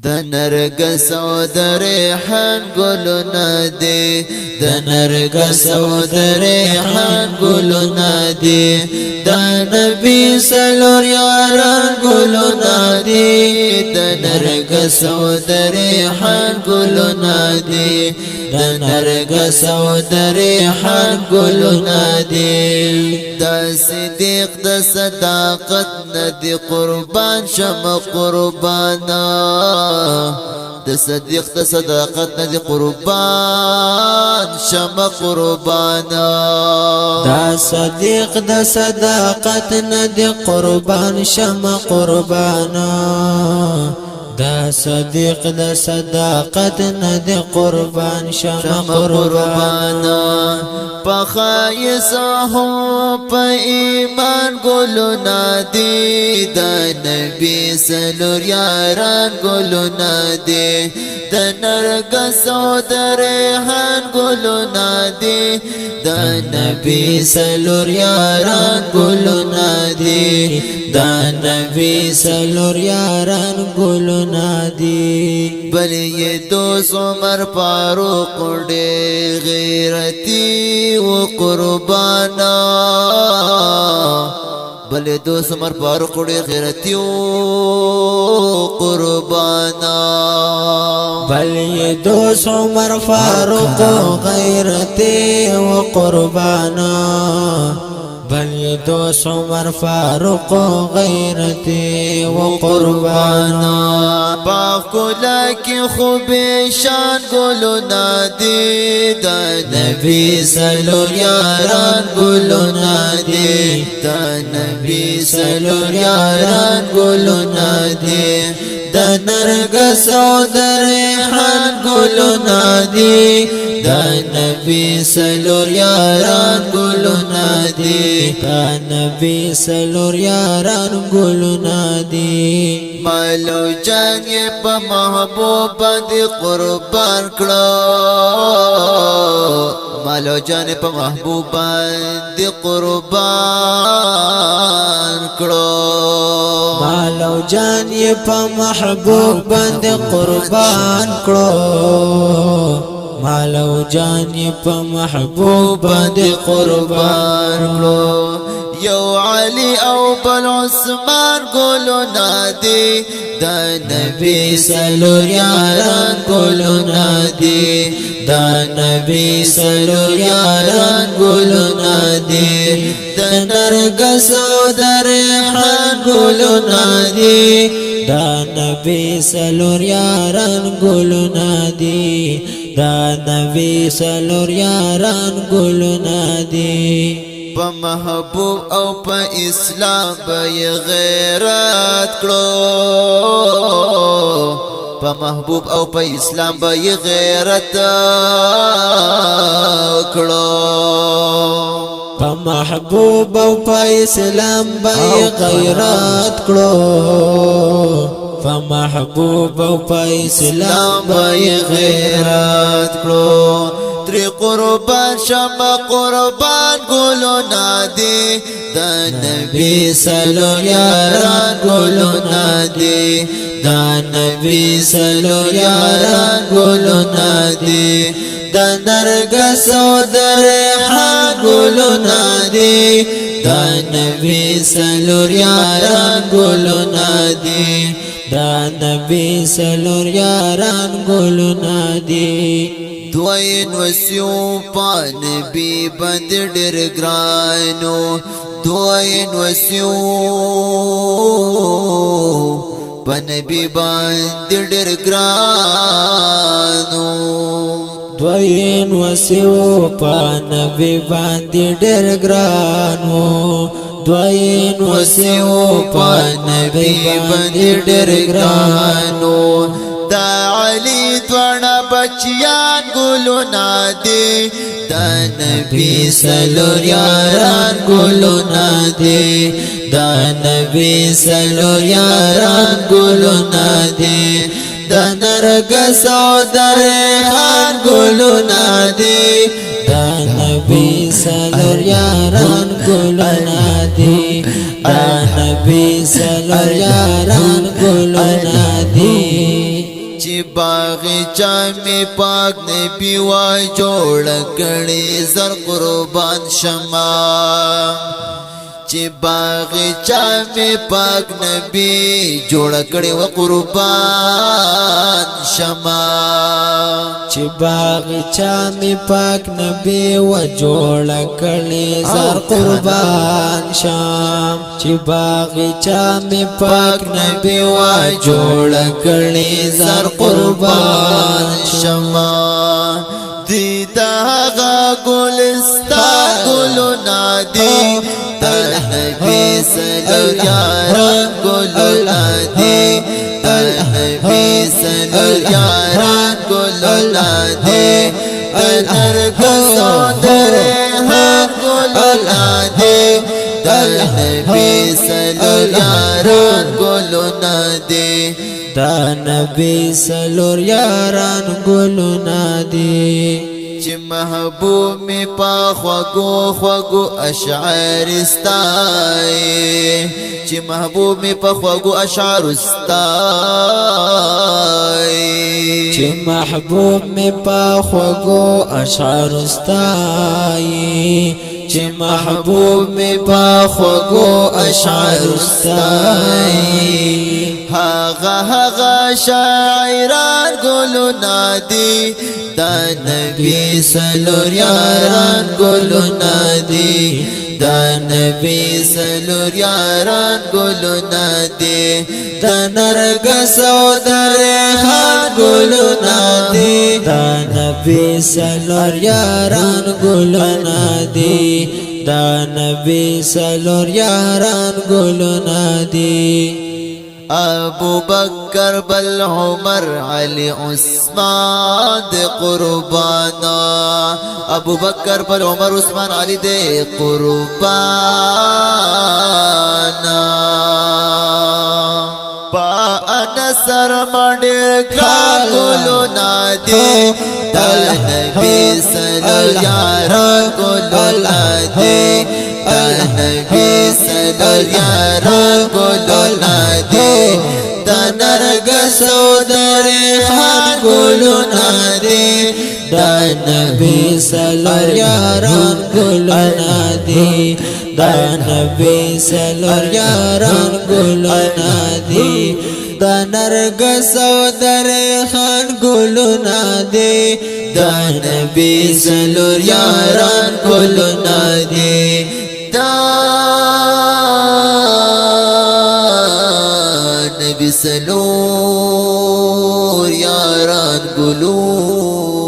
د نرګس او د ریحان ګلونه دي د نرګس او د ریحان ګلونه دي د نبی سلور یاران ګلونه دي د نرګس او د ریحان ګلونه دي د نرګس او د ریحان ګلونه دي د صدیق د صداقت ندی قربان شم قربانا د صدیق د صداقت ندی قربان شم قربانا دا صدیق د صداقت ندی قربان شم قربانا دا صدیق د صداقت ندی قربان شم قربانا پخایسهم پا ایمان گلونا دی دا نبی سلور یاران گلونا دی دا نرگس و دا ریحان گلونا دی دا نبی سلور یاران گلونا دی دا نبی سلور یاران گلونا دی بلی یہ دوست عمر فاروق دے غیرتی و قربانا بلے دوست عمر فاروق دے غیرتی و قربانا بلے دوست عمر فاروق غیرتی و قربانا بلے دوست عمر فاروق غیرتی و قربانا باقولا کی خوب شان گلونا دی دا نبی سلور یاران گلونا دی دا نبی سلور یاران گلونا دی دا نرگس و دا ریحان گلونا دی دا نبی سلور یاران گلونا دی دا نبی سلور یاران گلونا دی مالو جان یہ پا محبوب باندی قربان کرو مالو جان پا محبوب باندی قربان کرو مالو جان یہ پا محبوب باندی قربان کرو مالو جان یہ پا محبوب باندی قربان کرو یو علی او بل عثمان گلونا دی دا نبی سلور یاران گلونا دی دا نبی سلور یاران گلونا دی دا نرگس و دا ریحان گلونا دی دا نبی سلور یاران گلونا دی دا نبی سلور یاران گلونا دی پا محبوب او پا اسلام بای غیرت کرو پا محبوب او پا اسلام بای غیرت کرو پا محبوب او پا اسلام بای غیرت کرو پا محبوب او پا اسلام بای غیرت کرو تری قربان شم قربان گلونا دی دا نبی سلور یاران گلونا دی دا نبی سلور یاران گلونا دی دا نرگس و دا ریحان گلونا دی دا نبی سلور یاران گلونا دی دا نبی سلور یاران گلونا دی دوین وسیو پا نبی بند ډیر گرانو دوین وسیو پا نبی بند ډیر گرانو دوین وسیو پا نبی باندې ډېر ګرانو دوین وسیو پا نبی باندې ډېر ګرانو دا علی دوڑا بچیان گلونا دی دا نبی سلور یاران گلونا دی دا نبی سلور یاران گلونا دی دا نرگس و دا ریحان گلونا دی دا نبی سلور یاران گلونا دی دا نبی سلور یاران گلونا دی چې باغچه می پاک نبی وای جوړ کړي زر قربان شما چې باغچه می پاک نبی جوړ کړي و قربان شما چې باغچه می پاک نبی و جوړ کړي زر قربان شام چې باغچه می پاک نبی و جوړ کړي زر قربان شما دیتا غا گلستا گلو نادی در نبی سلو یاران گلو نادی در نبی سلو یاران گلو نادی در نرگسو در ہاں گلو نادی در نبی سلو یاران گلو نادی دا نبی سلور یاران گلونا دی چې محبوب می پا خوگو خوگو اشعار استای چې محبوب می پا خوگو اشعار استای چې محبوب می پا خوگو اشعار استای چې محبوب می پا خوگو اشعار استای هغه شاعران گلو نادی دا نبی سلور یاران گلو نادی دا نبی سلور یاران گلو نادی دا نرگس و در خان گلو نادی دا نبی سلور یاران گلو نادی دا نبی سلور یاران گلو نادی ابو بکر بل عمر علی عثمان دے قربانا ابو بکر بل عمر عثمان علی دے قربانا با انصر مڈر گلو نادی دل نبی صلی یاران گلو نادی دل نبی صلی یاران گلو نادی دا نرگس و در خان گلو نادی دا نبی سلور یاران گلو نادی دا نبی سلور یاران گلو نادی دا نرگس و در خان گلو نادی دا نبی سلور یاران گلو نادی دا نبی سلور یاران گلو